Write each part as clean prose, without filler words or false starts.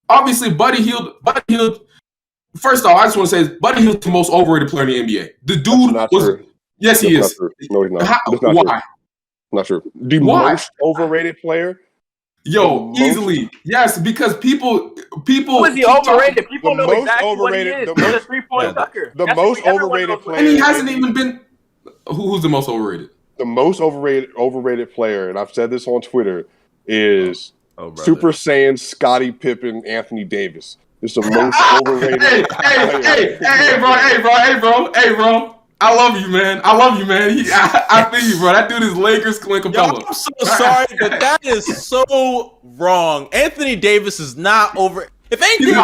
obviously, Buddy Hield. First off, I just want to say Buddy Hield's the most overrated player in the NBA. The dude was. True. Yes, he is. No, he's not. Why? Not true. The most overrated player. Yo, easily. Yes, because people. Who is he overrated? People know exactly what he is. He's a 3-point sucker. The most overrated player. And he hasn't even been. Who's the most overrated? The most overrated player, and I've said this on Twitter, is Super Saiyan Scottie Pippen, Anthony Davis. It's the most overrated. Hey, bro. I love you, man. I feel you, bro. That dude is Lakers Clint Capella. I'm so sorry, but that is so wrong. Anthony Davis is not over. If anything,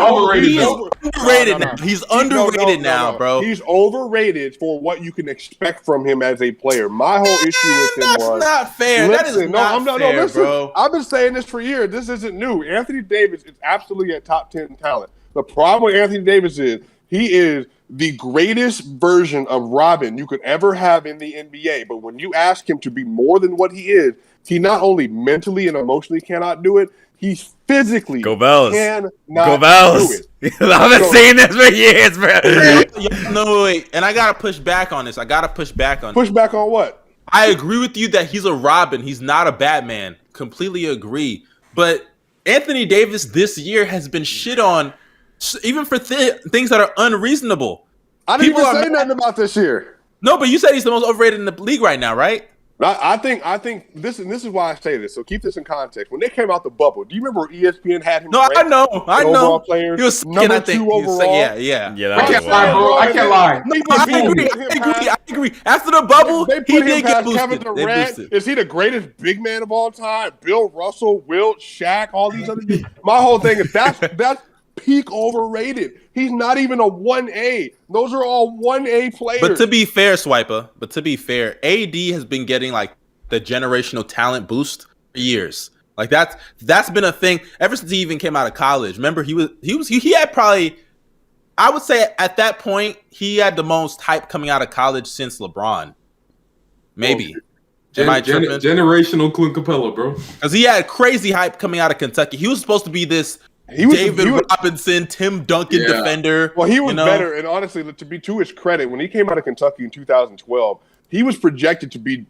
he is underrated now. He's underrated now, bro. He's overrated for what you can expect from him as a player. My whole issue with him was not fair. Listen, bro. I've been saying this for years. This isn't new. Anthony Davis is absolutely a top 10 talent. The problem with Anthony Davis is he is the greatest version of Robin you could ever have in the NBA. But when you ask him to be more than what he is, he not only mentally and emotionally cannot do it, he physically cannot do it. I've been saying this for years, bro. No, wait. And I got to push back on this. Push back on what? I agree with you that he's a Robin. He's not a Batman. Completely agree. But Anthony Davis this year has been shit on even for things that are unreasonable. I didn't even say nothing about this year. No, but you said he's the most overrated in the league right now, right? I think this is why I say this. So keep this in context. When they came out the bubble, do you remember ESPN had him? No, I know. Players, he was number 2 overall. Yeah. I can't lie, bro. I can't lie. I agree. After the bubble, he did get boosted. Kevin Durant. Is he the greatest big man of all time? Bill Russell, Wilt, Shaq, all these other dudes. My whole thing is that's peak overrated. He's not even a 1A. Those are all 1A players. But to be fair, Swiper, AD has been getting like the generational talent boost for years. Like that's been a thing ever since he even came out of college. Remember, he had probably, I would say at that point, he had the most hype coming out of college since LeBron. Maybe. Generational Clint Capella, bro. Because he had crazy hype coming out of Kentucky. He was supposed to be this David Robinson, Tim Duncan defender. Well, he was better. And honestly, to his credit, when he came out of Kentucky in 2012, he was projected to be,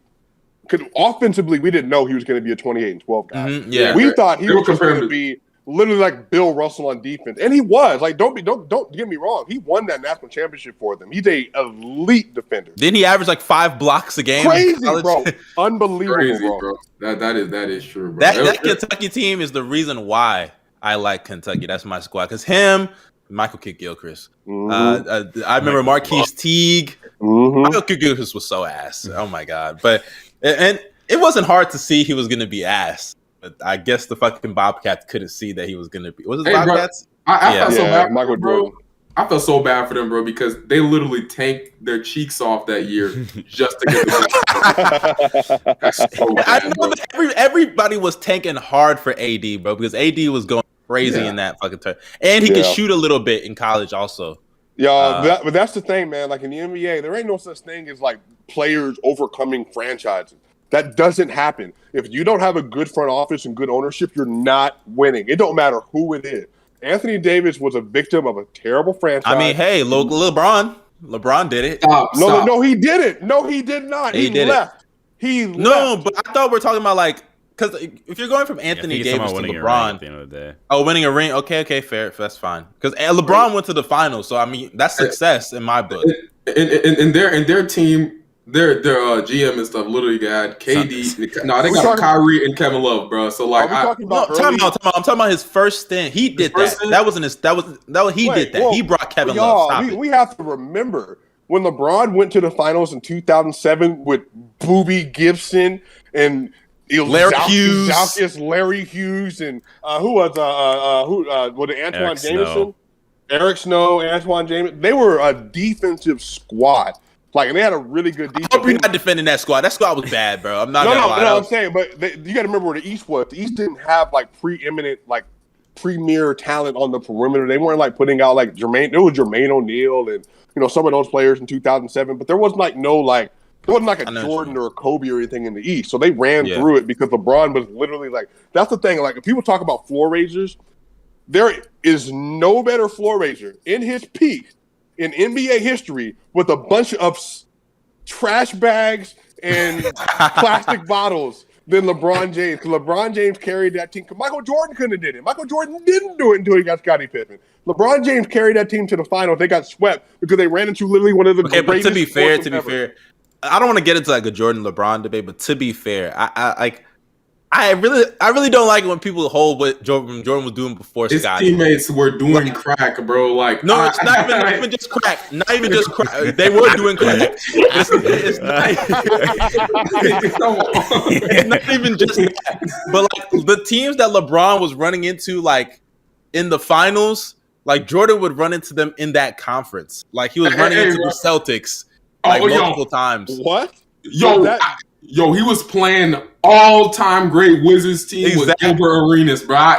offensively, we didn't know he was going to be a 28-12 guy. Mm-hmm, we thought he was going to be literally like Bill Russell on defense. And he was. Like, don't get me wrong. He won that national championship for them. He's a elite defender. Didn't he average like 5 blocks a game? Crazy, bro. Unbelievable, bro. That is true, bro. That Kentucky team is the reason why I like Kentucky. That's my squad. Because Michael Kidd-Gilchrist. I remember Marquise Teague. Michael Kidd-Gilchrist was so ass. Oh, my God. And it wasn't hard to see he was going to be ass. But I guess the fucking Bobcats couldn't see that he was going to be. Was it Bobcats? Bro, I felt so bad Michael bro. I felt so bad for them, bro, because they literally tanked their cheeks off that year just to get the That's so bad, I know that everybody was tanking hard for AD, bro, because AD was going crazy in that fucking turn. And he could shoot a little bit in college also. Yeah, but that's the thing, man. Like in the NBA, there ain't no such thing as like players overcoming franchises. That doesn't happen. If you don't have a good front office and good ownership, you're not winning. It don't matter who it is. Anthony Davis was a victim of a terrible franchise. I mean, hey, LeBron did it. Stop. No, he didn't. No, he did not. He left. No, but I thought we're talking about like, because if you're going from Anthony Davis to LeBron, at the end of the day. Winning a ring. Okay, fair. That's fine. Because LeBron went to the finals, so I mean that's success in my book. In their team. Their GM and stuff literally got KD. No, they got Kyrie and Kevin Love, bro. So like, I'm talking about his first stint. He did that. That wasn't his. That was he did that. He brought Kevin Love. We have to remember when LeBron went to the finals in 2007 with Boobie Gibson and Larry Hughes, and who was it? Antoine Jameson, Eric Snow, Antoine Jameson. They were a defensive squad. Like, and they had a really good defense. I hope you're not defending that squad. That squad was bad, bro. I'm not gonna lie. No, I'm saying, but you got to remember where the East was. The East didn't have like preeminent, like premier talent on the perimeter. They weren't like putting out like Jermaine. There was Jermaine O'Neal and some of those players in 2007. But there wasn't like there wasn't like a Jordan or a Kobe or anything in the East. So they ran through it because LeBron was literally like, that's the thing. Like if people talk about floor raisers, is no better floor raiser in his peak in NBA history with a bunch of trash bags and plastic bottles than LeBron James. Because LeBron James carried that team. Michael Jordan couldn't have did it. Michael Jordan didn't do it until he got Scottie Pippen. LeBron James carried that team to the finals. They got swept because they ran into literally one of the greatest. But to be fair, I don't want to get into like a Jordan LeBron debate. But to be fair, I really don't like it when people hold what Jordan was doing before His Scottie. teammates were doing crack, bro. Like, no, it's not even just crack. Not even just crack. They were doing crack. It's not even just that. But like the teams that LeBron was running into, like in the finals, like Jordan would run into them in that conference. Like he was running into the Celtics like multiple times. What? Yo, he was playing all-time great Wizards team with Gilbert Arenas, bro.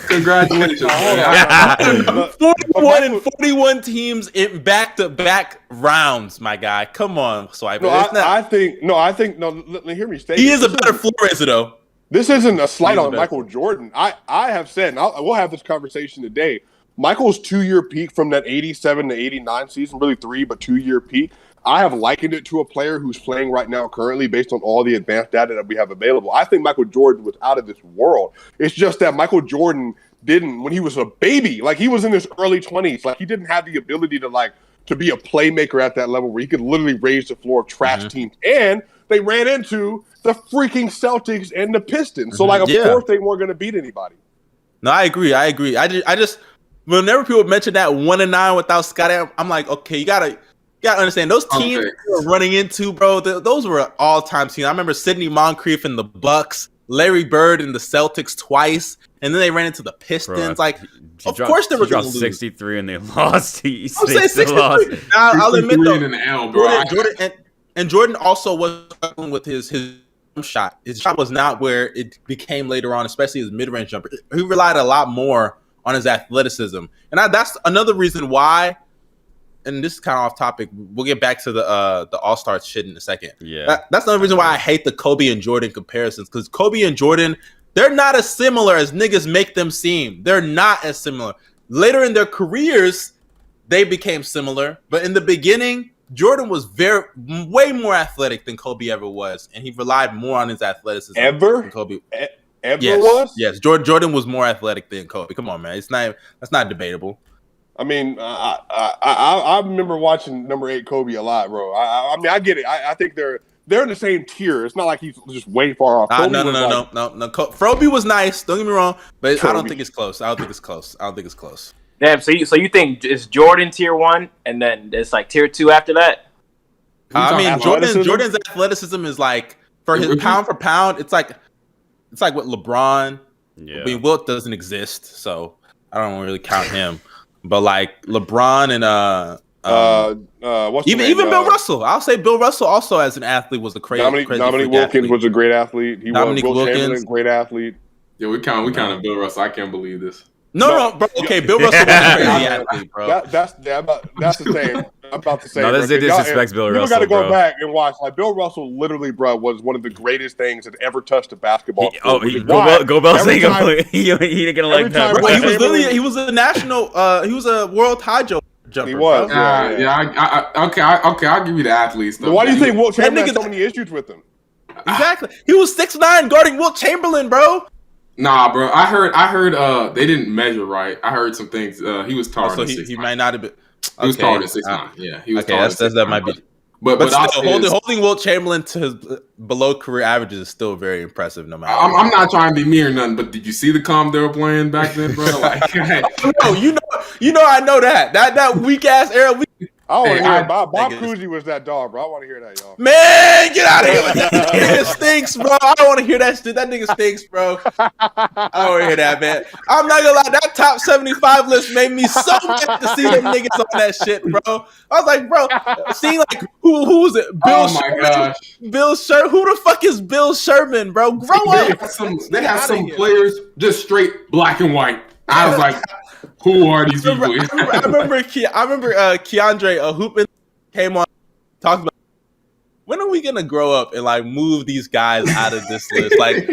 Congratulations. 41 and 41 teams in back-to-back rounds, my guy. Come on, Swiper. I think. Let me hear me say. He is a better floor raiser, though. This isn't a slight on Michael Jordan. I have said, and we'll have this conversation today. Michael's 2-year peak from that 87 to 89 season, really 3, but 2-year peak. I have likened it to a player who's playing right now currently based on all the advanced data that we have available. I think Michael Jordan was out of this world. It's just that Michael Jordan didn't, when he was a baby, like he was in his early 20s, like he didn't have the ability to be a playmaker at that level where he could literally raise the floor of trash teams. And they ran into the freaking Celtics and the Pistons. So of course they weren't going to beat anybody. No, I agree. I just whenever people mention that 1-9 without Scottie, I'm like, okay, you gotta understand those teams we were running into, bro. Those were all-time teams. I remember Sidney Moncrief in the Bucks, Larry Bird in the Celtics twice, and then they ran into the Pistons. Bro, of course they were going to lose. 63 and they lost. I'm saying 63. I'll admit though, Jordan also was struggling with his shot. His shot was not where it became later on, especially his mid-range jumper. He relied a lot more on his athleticism, and that's another reason why. And this is kind of off topic. We'll get back to the All-Star shit in a second. Yeah, that's another reason why I hate the Kobe and Jordan comparisons, because Kobe and Jordan, they're not as similar as niggas make them seem. They're not as similar. Later in their careers, they became similar, but in the beginning, Jordan was way more athletic than Kobe ever was, and he relied more on his athleticism than Kobe. Was? Yes. Jordan was more athletic than Kobe. Come on, man. That's not debatable. I mean, I remember watching number 8 Kobe a lot, bro. I mean, I get it. I think they're in the same tier. It's not like he's just way far off. No. Froby was nice. Don't get me wrong, but I don't think it's close. Damn. So you think it's Jordan tier 1, and then it's like tier 2 after that? I mean, Jordan's athleticism is like for pound for pound. It's like what LeBron. Yeah. I mean, Wilt doesn't exist, so I don't really count him. But like LeBron and even Bill Russell, I'll say Bill Russell also as an athlete was a crazy. Dominique Wilkins was a great athlete. Dominique Wilkins, great athlete. Yeah, we counted Bill Russell. I can't believe this. No, bro. Okay, Bill Russell was a crazy athlete, bro. That's the thing. I'm about to say. No, this disrespects Bill Russell. You got to go back and watch. Like Bill Russell, literally, bro, was one of the greatest things that ever touched a basketball. Go Bell saying he ain't gonna like that. Bro, he was a national. He was a world high jumper. He was. Okay. I'll give you the athletes. Though. Why do you think Wilt Chamberlain had so many issues with him? Exactly. He was 6'9" guarding Wilt Chamberlain, bro. Nah, bro. I heard they didn't measure right. I heard some things. He was taller than 6'9". He might not have been. He was taller than 6'9". Yeah, he was taller than 6'9". That might be. But still, holding Wilt Chamberlain to his below career averages is still very impressive. No matter. I'm not trying to be me or nothing, but did you see the comp they were playing back then, bro? Like, no, I know that weak ass era. I want to hear Bob Cousy was that dog, bro. I want to hear that, y'all. Man, get out of here with that. That nigga stinks, bro. I don't want to hear that shit. That nigga stinks, bro. I don't want to hear that, man. I'm not gonna lie. That top 75 list made me so mad to see them niggas on that shit, bro. I was like, bro, seeing like who was it? Bill Sherman. Gosh. Bill Sherman. Who the fuck is Bill Sherman, bro? Grow up. They have some players just straight black and white. I was like, who are these people? I remember Keandre Hoop came on, talked about when are we gonna grow up and like move these guys out of this list? Like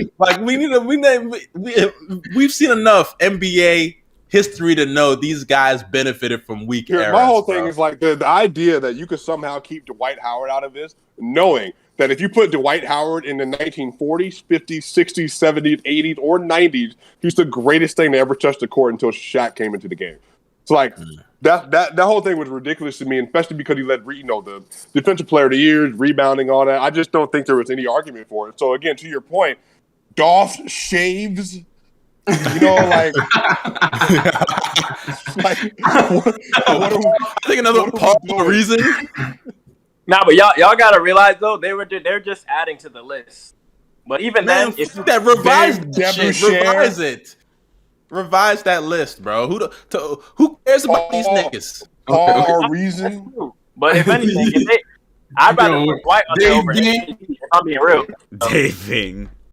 we've seen enough NBA history to know these guys benefited from weak eras. My whole thing is like the idea that you could somehow keep Dwight Howard out of this, knowing that if you put Dwight Howard in the 1940s, 50s, 60s, 70s, 80s, or 90s, he's the greatest thing to ever touch the court until Shaq came into the game. It's like that whole thing was ridiculous to me, especially because he led, the defensive player of the year, rebounding, all that. I just don't think there was any argument for it. So again, to your point, Dolph shaves. Like I think another reason. Nah, but y'all gotta realize though they're just adding to the list. But even then, if that revise that list, bro. Who cares about these niggas? Reason. But if anything, I'd rather put Dwight on over. If I'm being real, Daving.